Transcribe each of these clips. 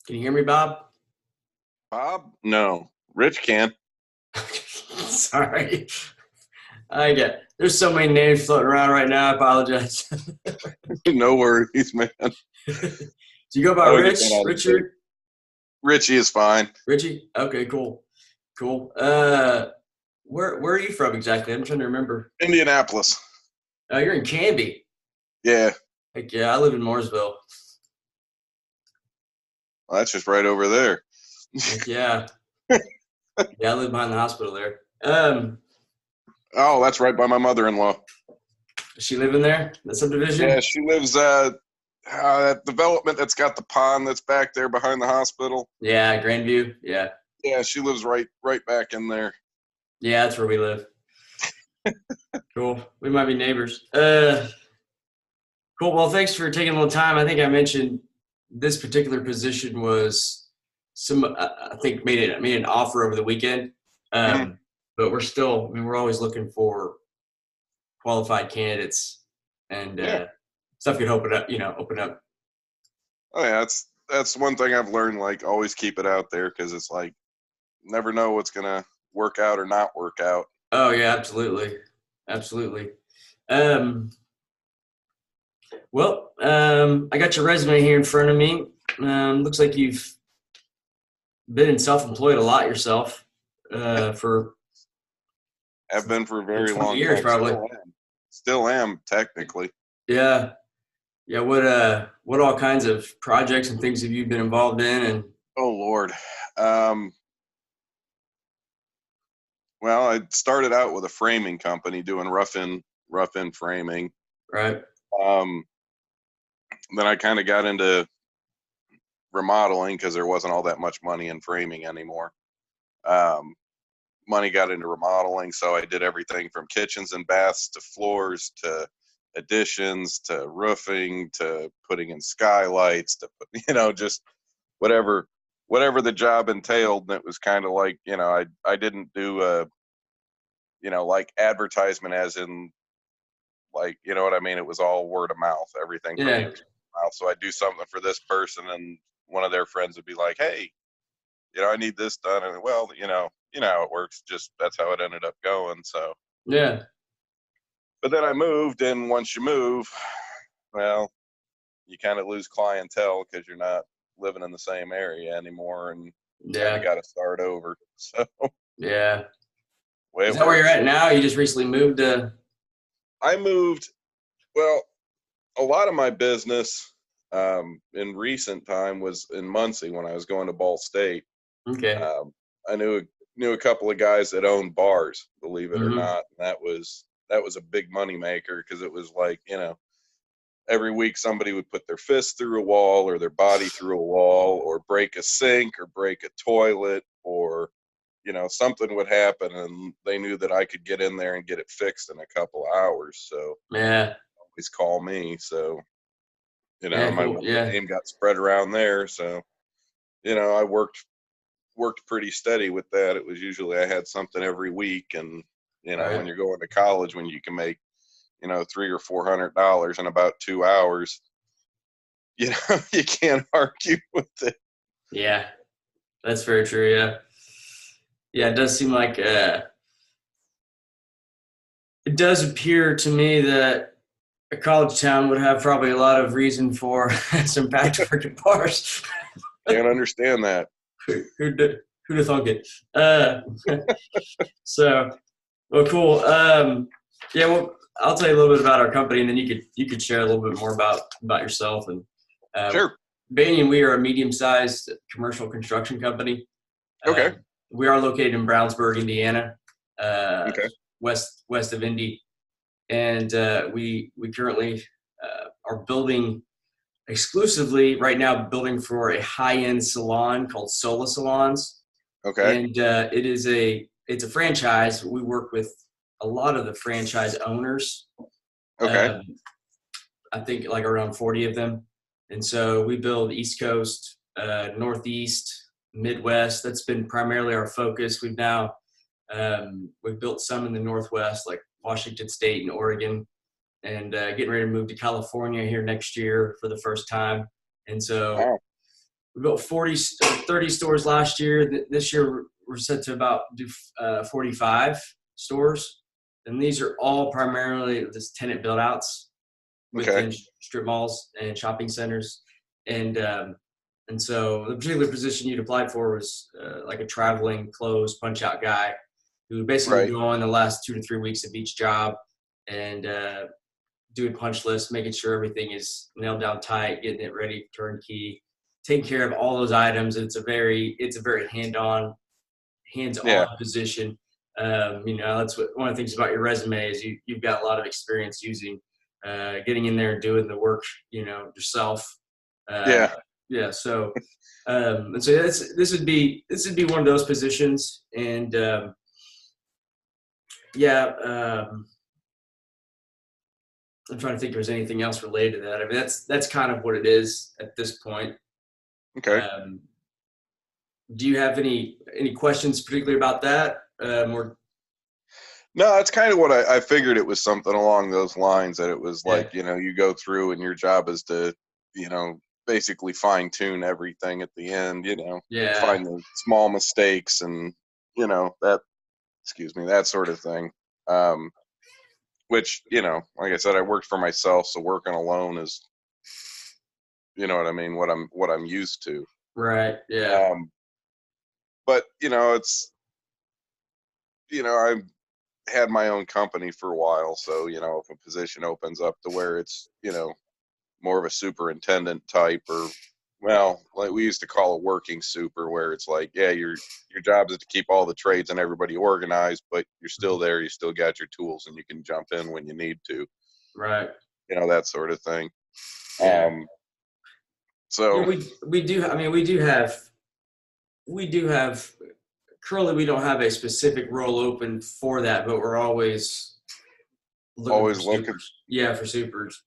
Can you hear me, Bob? Bob? No. Rich can. Sorry. I get there's so many names floating around right now. I apologize. No worries, man. Do you go by That'll get that Rich? out of the way. Richard? Richie is fine. Richie? Okay, cool. Cool. Where are you from exactly? I'm trying to remember. Indianapolis. Oh, you're in Canby. Yeah. Heck yeah, I live in Mooresville. Well, that's just right over there. Heck yeah. Yeah, I live behind the hospital there. Oh, that's right by my mother-in-law. Is she living there? The Yeah, subdivision? she lives that development that's got the pond that's back there behind the hospital. Yeah, Grandview. Yeah. Yeah, she lives right back in there. Yeah, that's where we live. Cool. We might be neighbors. Cool. Well, thanks for taking a little time. I think I mentioned this particular position was I think made an offer over the weekend. Mhm. But we're still, I mean, we're always looking for qualified candidates and Yeah. stuff could open up. Oh yeah, that's one thing I've learned. Like, always keep it out there because it's like never know what's gonna work out or not work out. Oh yeah, absolutely. Absolutely. Um, I got your resume here in front of me. Looks like you've been self-employed a lot yourself for Have been for a very 20 long years time. probably. Still am technically. Yeah. Yeah. What all kinds of projects and things have you been involved in? And Oh Lord. Um, well, I started out with a framing company doing rough in framing. right. Um, then I kind of got into remodeling because there wasn't all that much money in framing anymore. Um, Money got into remodeling, so I did everything from kitchens and baths to floors to additions to roofing to putting in skylights to put, just whatever the job entailed. And it was kind of like, I didn't do like advertisement as in, like, you know what I mean? It was all word of mouth. Everything for me Yeah. was word of mouth. So I'd do something for this person and one of their friends would be like, hey, I need this done. And well, how it works. Just that's how it ended up going. So, Yeah. but then I moved, and once you move, well, you kind of lose clientele because you're not living in the same area anymore, and kind of Yeah. got to start over. So, Yeah. way Is it that where you're works. at now? You just recently moved to? I moved. Well, a lot of my business in recent time was in Muncie when I was going to Ball State. Okay. Um, I knew a couple of guys that owned bars, believe it or Mm-hmm. not. And that was a big money maker because it was like, every week somebody would put their fist through a wall or their body through a wall or break a sink or break a toilet or something would happen, and they knew that I could get in there and get it fixed in a couple of hours. So Yeah. always call me. So Yeah. my Cool. Yeah. name got spread around there. So I worked pretty steady with that. It was usually I had something every week, and when Right. you're going to college, when you can make $300 or $400 in about 2 hours, you can't argue with it. Yeah. That's very true. Yeah. Yeah. It does seem like it does appear to me that a college town would have probably a lot of reason for some patchwork at bars. Can't understand that. Who'd have thunk it? So, well, cool. Yeah, well, I'll tell you a little bit about our company, and then you could share a little bit more about yourself. And uh, Sure. Banyan, we are a medium-sized commercial construction company. Okay. We are located in Brownsburg, Indiana, uh, Okay. west of Indy, and we currently are building exclusively right now, building for a high-end salon called Sola Salons, Okay. and it's a franchise. We work with a lot of the franchise owners. Okay. Um, I think like around 40 of them, and so we build East Coast, Northeast, Midwest. That's been primarily our focus. We've built some in the Northwest, like Washington State and Oregon, and getting ready to move to California here next year for the first time. And so Wow. we built 30 stores last year. This year we're set to about do 45 stores, and these are all primarily just tenant build outs Okay. within strip malls and shopping centers. And so the particular position you'd applied for was like a traveling close punch out guy who basically would Right. go on the last 2 to 3 weeks of each job and do a punch list, making sure everything is nailed down tight, getting it ready, turnkey, taking care of all those items. It's a very hands-on Yeah. position. That's one of the things about your resume is you've got a lot of experience using getting in there and doing the work, yourself. Uh, Yeah. yeah. And so this would be one of those positions. And yeah, I'm trying to think if there's anything else related to that. I mean, that's kind of what it is at this point. Okay. Um, do you have any questions particularly about that? Or No, that's kind of what I figured. It was something along those lines, that it was yeah, like, you go through and your job is to, basically fine tune everything at the end, yeah, find the small mistakes and, that, excuse me, that sort of thing. Um, which, like I said, I worked for myself, so working alone is, you know what I mean, what I'm used to. right, yeah, Um, but, I had my own company for a while, so, if a position opens up to where it's, more of a superintendent type, or, well, like we used to call a working super, where it's like, yeah, your job is to keep all the trades and everybody organized, but you're still there, you still got your tools, and you can jump in when you need to, right, that sort of thing. yeah. Um, Yeah, so we do. I mean, we do have. Currently, we don't have a specific role open for that, but we're always looking for always looking. supers. Yeah, for supers.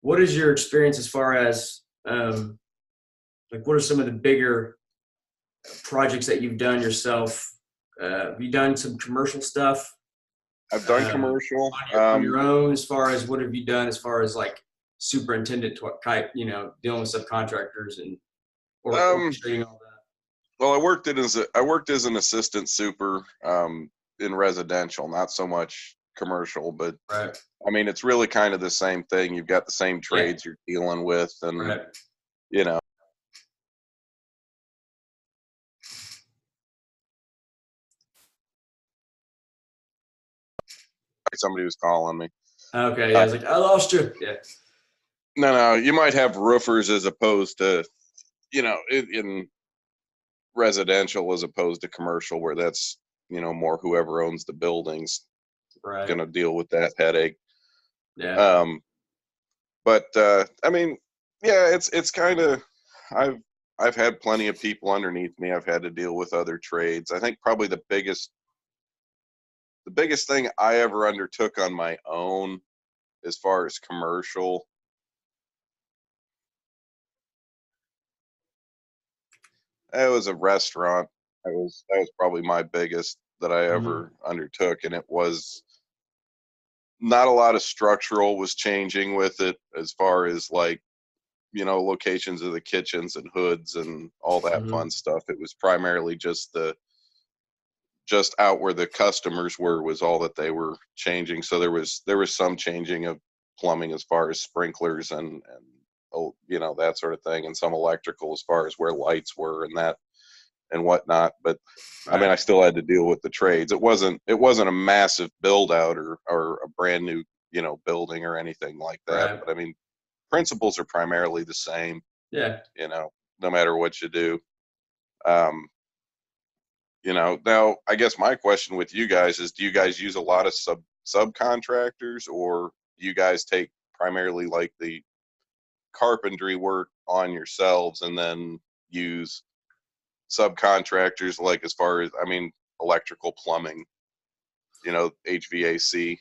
What is your experience as far as like what are some of the bigger projects that you've done yourself? Have you done some commercial stuff I've done um, commercial. on your own? As far as what have you done as far as like superintendent type, dealing with subcontractors and or Um, orchestrating all that? well, I worked as an assistant super in residential, not so much commercial, but Right. I mean, it's really kind of the same thing. You've got the same Yeah. trades you're dealing with, and Right. you know, somebody was calling me. Okay. Yeah. I was like, I lost you. Yeah. No, you might have roofers as opposed to, in residential as opposed to commercial, where that's, more whoever owns the building's Right. going to deal with that headache. Yeah. Um, but I mean, yeah, it's kind of, I've I've had plenty of people underneath me. I've had to deal with other trades. I think probably the biggest thing I ever undertook on my own, as far as commercial, it was a restaurant. That was probably my biggest that I Mhm. ever undertook, and it was not a lot of structural was changing with it, as far as like, locations of the kitchens and hoods and all that Mhm. fun stuff. It was primarily just out where the customers were was all that they were changing. So there was some changing of plumbing as far as sprinklers and oh, that sort of thing, and some electrical as far as where lights were and that and whatnot. But I mean, Right. I still had to deal with the trades. It wasn't a massive build out, or a brand new, building or anything like that. Right. But I mean, principles are primarily the same, Yeah. you know, no matter what you do. Um, now I guess my question with you guys is, do you guys use a lot of subcontractors, or do you guys take primarily like the carpentry work on yourselves and then use subcontractors, like as far as, I mean, electrical, plumbing, HVAC?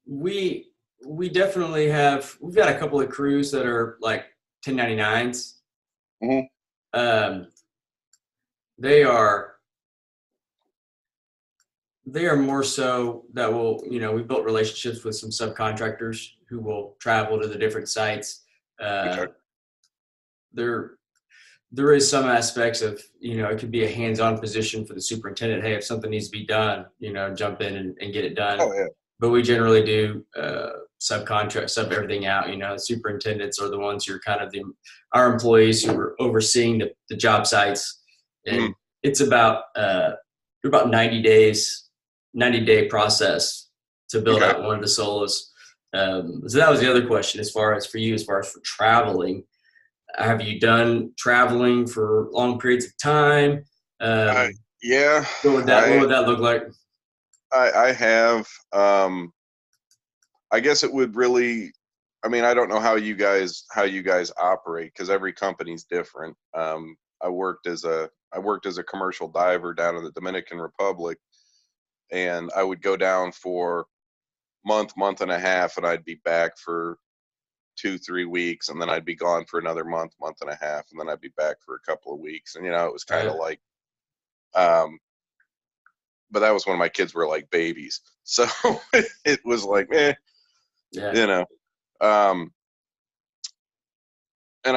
We definitely have. We've got a couple of crews that are like 1099s. Hmm. Um, they are they are more so that will, we built relationships with some subcontractors who will travel to the different sites. Uh, Okay. they're there is some aspects of, it could be a hands-on position for the superintendent. Hey, if something needs to be done, jump in and get it done. Oh yeah. But we generally do sub everything out. Superintendents are the ones who are kind of our employees who are overseeing the job sites. And it's about 90 days, 90-day process to build out one of the solos. So that was the other question as far as for traveling. Have you done traveling for long periods of time? Yeah. What would that look like? I have. I guess it would really. I mean, I don't know how you guys operate, because every company's different. I worked as a commercial diver down in the Dominican Republic, and I would go down for month and a half, and I'd be back for 2-3 weeks, and then I'd be gone for another month and a half, and then I'd be back for a couple of weeks. And it was kind of like, but that was when my kids were like babies, so it was like, and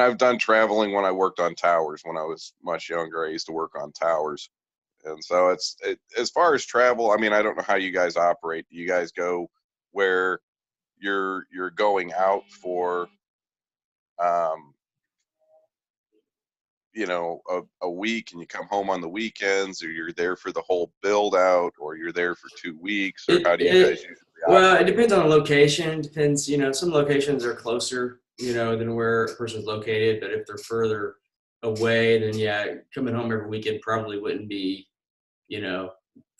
I've done traveling when I worked on towers. When I was much younger, I used to work on towers, and so as far as travel, I mean, I don't know how you guys operate. Do you guys go where you're going out for a week and you come home on the weekends, or you're there for the whole build out, or you're there for 2 weeks, or how do you guys usually operate? Well, it depends on the location. It depends, some locations are closer, than where a person's located, but if they're further away, then coming home every weekend probably wouldn't be,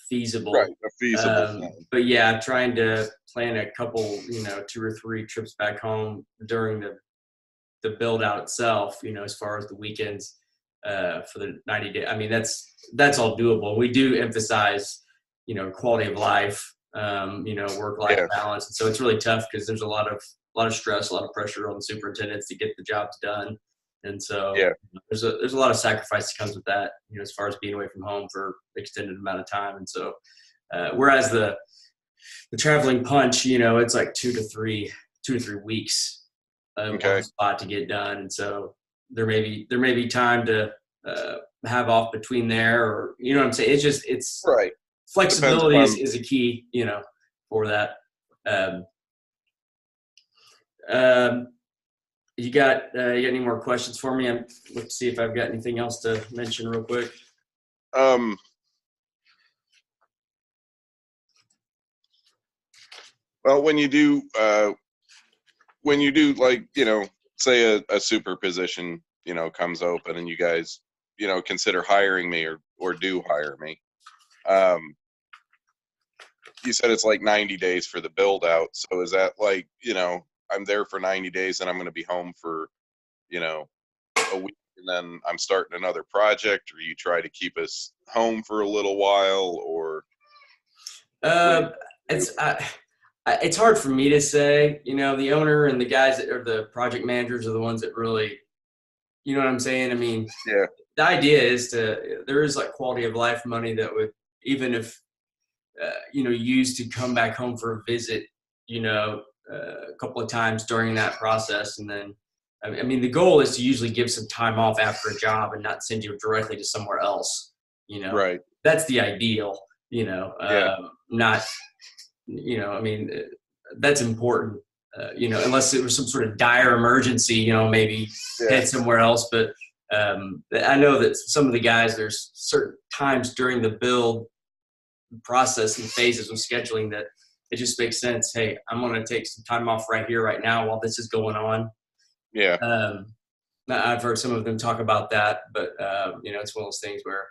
feasible. Right, a feasible thing. But trying to plan a couple, 2 or 3 trips back home during the build out itself, as far as the weekends for the 90 days. I mean, that's all doable. We do emphasize, quality of life, work-life balance. And so it's really tough because there's a lot of stress, a lot of pressure on the superintendents to get the jobs done. And so there's a lot of sacrifice that comes with that, as far as being away from home for extended amount of time. And so whereas the traveling punch, it's like 2 to 3 weeks on the spot to get done. And so there may be time to have off between there, or what I'm saying. It's right. Flexibility is a key, for that. You got any more questions for me? Let's see if I've got anything else to mention real quick. Well, when you do like, say a super position, comes open and you guys, consider hiring me or do hire me. You said it's like 90 days for the build out. So is that like, I'm there for 90 days and I'm going to be home for, a week, and then I'm starting another project, or you try to keep us home for a little while, or? It's hard for me to say. The owner and the guys that are the project managers are the ones that really, you know what I'm saying? I mean, the idea is there is like quality of life money that would, even if, used to come back home for a visit, a couple of times during that process. And then, I mean, the goal is to usually give some time off after a job and not send you directly to somewhere else, Right. That's the ideal, not, I mean, that's important, unless it was some sort of dire emergency, maybe head somewhere else. But I know that some of the guys, there's certain times during the build process and phases of scheduling that it just makes sense. Hey, I'm going to take some time off right here, right now, while this is going on. Yeah. I've heard some of them talk about that, but it's one of those things where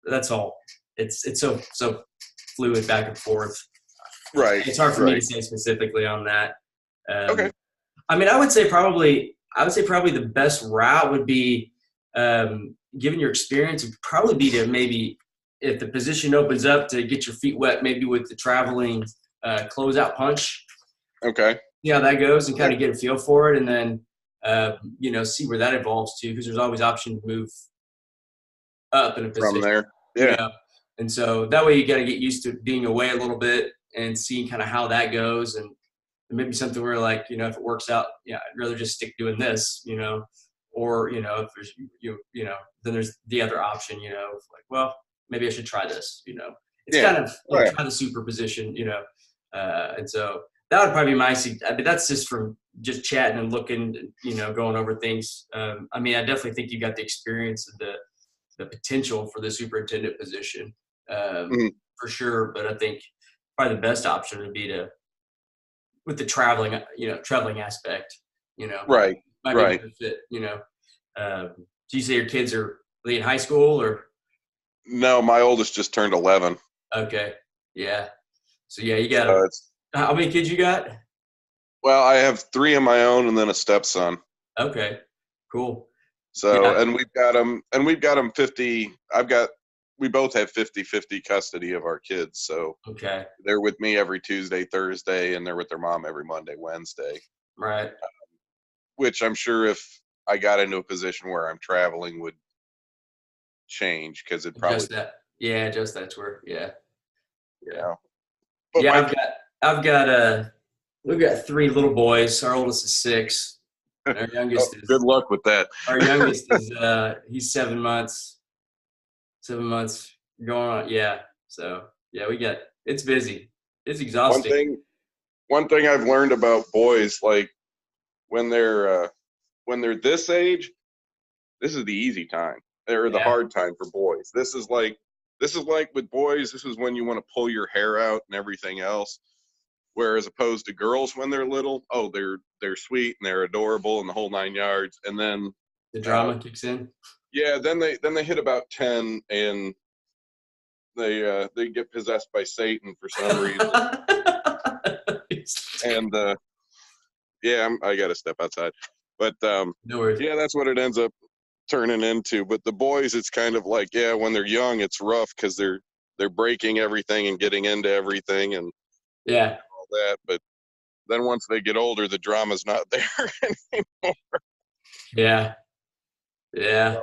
that's all. It's so fluid back and forth. Right. It's hard for me to say specifically on that. Okay. I mean, I would say probably the best route would be, given your experience, would probably be to maybe, if the position opens up, to get your feet wet, maybe with the traveling closeout punch. Okay. See how that goes and kind of get a feel for it, and then see where that evolves to, because there's always option to move up in a position from there. Yeah. And so that way you got to get used to being away a little bit and seeing kind of how that goes, and maybe something where, like, if it works out, I'd rather just stick doing this, or if there's then there's the other option, of like, well, maybe I should try this. It's Yeah. kind of try the superposition, and so that would probably be I mean, that's just from just chatting and looking, going over things. I mean, I definitely think you got the experience and the potential for the superintendent position, Mhm. for sure. But I think probably the best option would be with the traveling aspect, Right. might be a Right. good fit. Do you say your kids are in high school or? No, my oldest just turned 11. Okay, yeah. So yeah, you got So it's, how many kids you got? well, I have 3 of my own and then a stepson. Okay, cool. So, Yeah. and we've got them 50. We both have 50-50 custody of our kids. So Okay. they're with me every Tuesday, Thursday, and they're with their mom every Monday, Wednesday, Right. which I'm sure if I got into a position where I'm traveling would change because it probably, Just that. Yeah, just that's where. Yeah. you Yeah. know, but Yeah. my, We've got three little boys. Our oldest is 6. And our oh, youngest is good luck with that. he's 7 months. 7 months going on. Yeah. So yeah, it's busy. It's One exhausting. thing, one thing I've learned about boys, like when they're this age, this is the easy time or the Yeah. hard time for boys. This is like with boys, this is when you want to pull your hair out and everything else. Whereas opposed to girls when they're little, oh, they're sweet and they're adorable and the whole 9 yards. And then The uh, drama kicks in. yeah, then they hit about 10 and they get possessed by Satan for some reason. And yeah, I got to step outside. But No worries. yeah, that's what it ends up turning into. But the boys, it's kind of like, yeah, when they're young, it's rough because they're breaking everything and getting into everything and Yeah. all that. But then once they get older, the drama's not there anymore. Yeah. Yeah.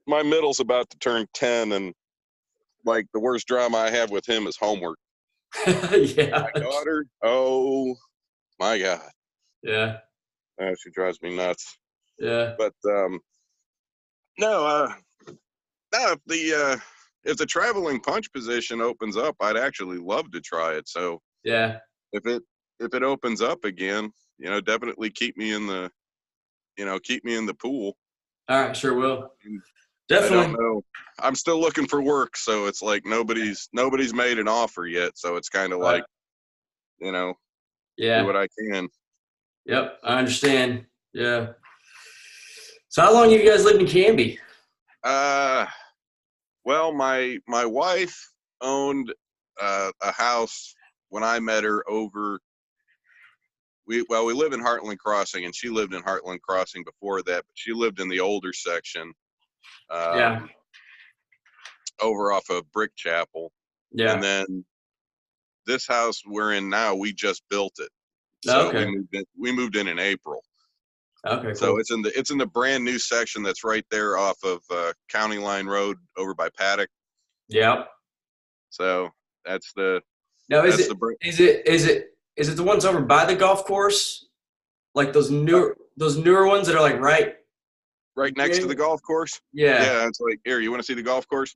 My middle's about to turn 10, and like the worst drama I have with him is homework. Yeah. My daughter, oh my God, Yeah. she drives me nuts. Yeah. But no, no, if the traveling punch position opens up, I'd actually love to try it. So Yeah. if it opens up again, definitely keep me in the pool. All right. Sure will. And I don't Definitely. know. I'm still looking for work, so it's like nobody's made an offer yet. So it's kind of Right. like, you know, do Yeah. what I can. Yep. I understand. Yeah. So how long have you guys lived in Canby? Uh, well, my wife owned a house when I met her over. We live in Heartland Crossing, and she lived in Heartland Crossing before that, but she lived in the older section, Yeah. over off of Brick Chapel, and Yeah. then this house we're in now, we just built it, Oh, so we okay. moved in April. Okay. So Cool. it's in the brand new section that's right there off of County Line Road over by Paddock. Yeah. So that's the Now, that's the is it the ones over by the golf course? Like those newer ones that are like right? right next to the golf course. Yeah. Yeah, it's like, here, you want to see the golf course?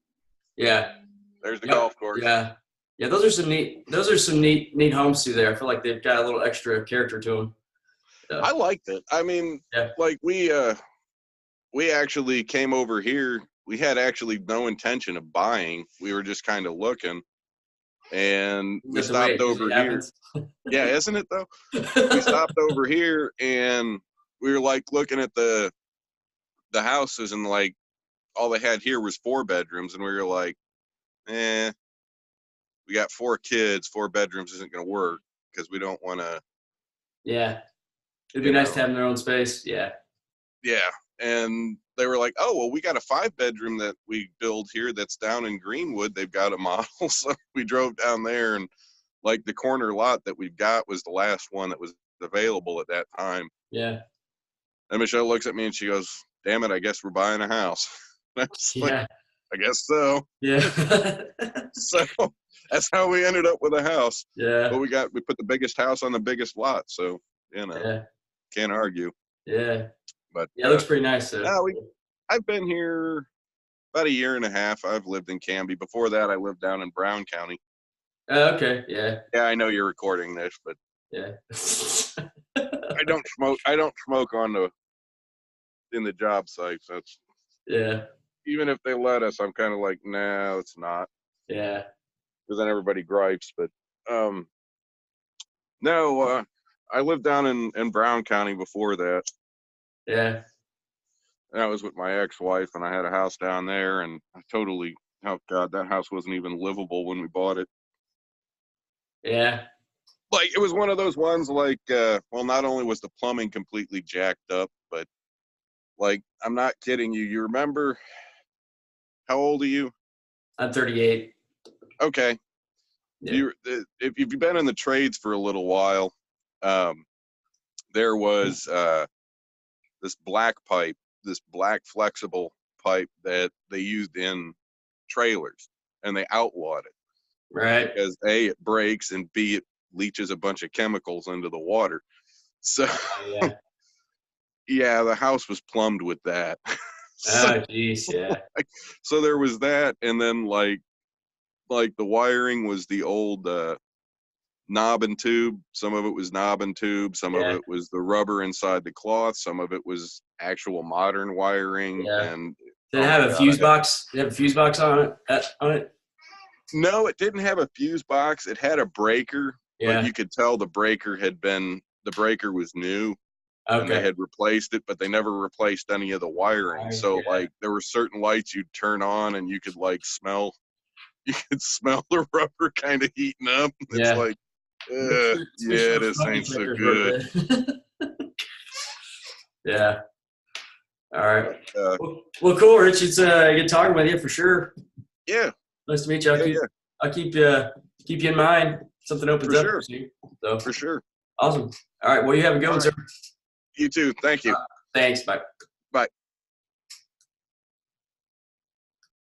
Yeah. There's the Yep. golf course. Yeah. Yeah. Those are some neat homes through there. I feel like they've got a little extra character to them. Yeah. I liked it. I mean, Yeah. like we actually came over here. We had actually no intention of buying. We were just kind of looking, and Isn't we that the way stopped it usually over here. happens? Yeah, isn't it though? We stopped over here, and we were like looking at the houses, and like all they had here was 4 bedrooms, and we were like, we got 4 kids, 4 bedrooms isn't going to work because we don't want to, Yeah. It'd be you nice know. to have their own space. Yeah. Yeah. And they were like, oh, well, we got a 5-bedroom that we build here that's down in Greenwood. They've got a model. So we drove down there, and like the corner lot that we've got was the last one that was available at that time. Yeah. And Michelle looks at me and she goes, damn it, I guess we're buying a house. That's like, Yeah. I guess so. Yeah. So that's how we ended up with a house. But Yeah. we put the biggest house on the biggest lot. So, Yeah. can't argue. Yeah. But Yeah, it looks pretty nice. So. no, I've been here about a year and a half. I've lived in Canby. Before that, I lived down in Brown County. Okay. Yeah. Yeah, I know you're recording this, but Yeah. I don't smoke. I don't smoke in the job sites. That's Yeah. even if they let us, I'm kind of like, nah, it's not. Yeah. Because then everybody gripes. But no, I lived down in Brown County before that. Yeah. That was with my ex-wife, and I had a house down there, and I totally, oh God, that house wasn't even livable when we bought it. Yeah. Like, it was one of those ones like, well, not only was the plumbing completely jacked up, but like, I'm not kidding you. You remember, how old are you? I'm 38. Okay. Yeah. If you've been in the trades for a little while, there was this black pipe, this black flexible pipe that they used in trailers, and they outlawed it Right. because A, it breaks, and B, it leaches a bunch of chemicals into the water. So Yeah. yeah, the house was plumbed with that. So, Oh, geez. Yeah. so there was that, and then like the wiring was the old knob and tube. Some of it was knob and tube. Some of Yeah. it was the rubber inside the cloth. Some of it was actual modern wiring. Yeah. And Did it oh have my a God, fuse box? Did it have a fuse box on it? On it? no, it didn't have a fuse box. It had a breaker, but Yeah. you could tell the breaker was new. And they Okay. had replaced it, but they never replaced any of the wiring. So Yeah. like there were certain lights you'd turn on and you could smell the rubber kind of heating up. It's Yeah. like, Make yeah, sure this smoke ain't so detectors good. work good. Yeah. All right. But, Well, cool, Rich. It's good talking with you for sure. yeah, Nice to meet you. yeah, I'll keep you in mind. Something opens for up sure, for you. So for sure. awesome. All right. Well, you have a good All one, right. sir. You too. Thank you. Thanks. Bye.